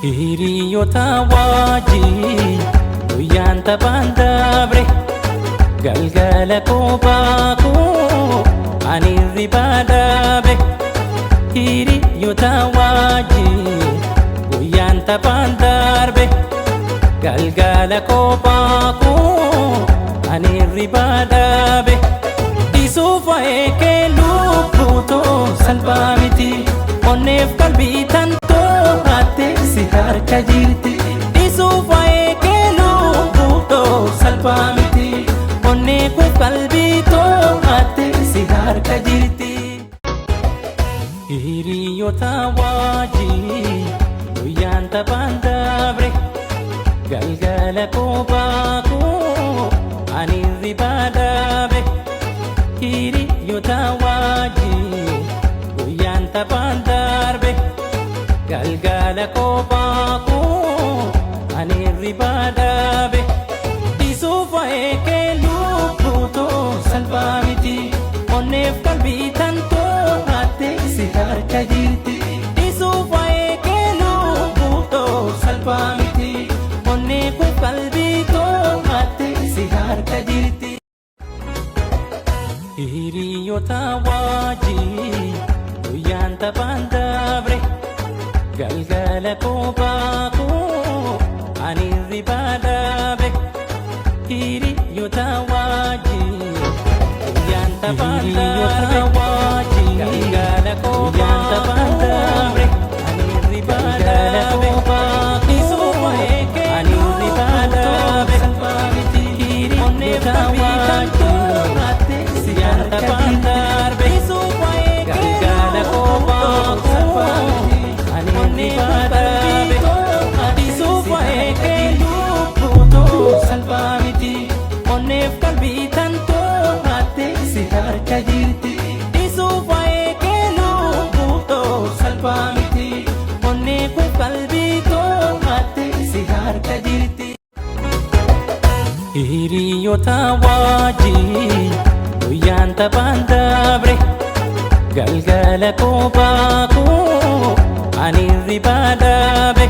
Hiriyoota wajjin guyyaan taphaan dabre galgala kophaa koo ani hirribaa dhabe. Hiriyoota wajjin guyyaan taphaan darbe galgala kophaa koo ani hirribaa dhabe. Isuuf eekee lubbuu salphaa miti onneef qalbii tantoo hattee si harka jirti. Isuuf eekee lubbuu salphaa miti onneef qalbii too hattee si harka jirti. Hiriyoota wajjin guyyaan taphaan dabre galgala kophaa koo ani hirribaa dhabe. Hiriyoota wajjin guyyaan taphaan darbe galgala kophaa koo ani hirribaa dhabe. Isuuf eekee lubbuu salphaa miti onneef qalbii tantoo hattee si harka jirti. Isuuf eekee lubbuu salphaa miti onneef qalbii too hattee si harka jirti. Hiriyoota wajjin guyyaan taphaan dabre galgala kophaa koo ani hirribaa dhabe. Hiriyoota wajjin guyyaan taphaan dabre galgala kophaa koo ani hirribaa dhabe. Isuuf eekee ani hirribaa dhabe hiriyoota wajjin guyyaan taphaan darbe galgala kophaa koo ani hirribaa dhabe. Isuuf eekee lubbuu salphaa miti onneef qalbii tantoo hattee si harka jirti. Isuuf eekee lubbuu salphaa miti onneef qalbii too hattee si harka jirti. Hiriyoota wajjin guyyaan taphaan dabre galgala kophaa koo ani hirribaa dhabe.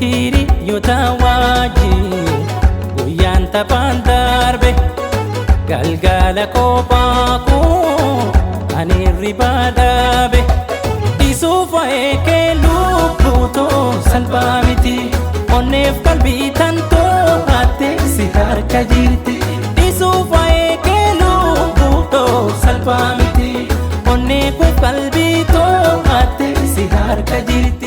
Hiriyoota wajjin guyyaan taphaan darbe galgala kophaa koo ani hirribaa dhabe. Isuuf eekee lubbuu salphaa miti onneef qalbii tantoo hattee si harka jirti. Isuuf eekee lubbuu salphaa miti onneef qalbii too hattee si harka jirti.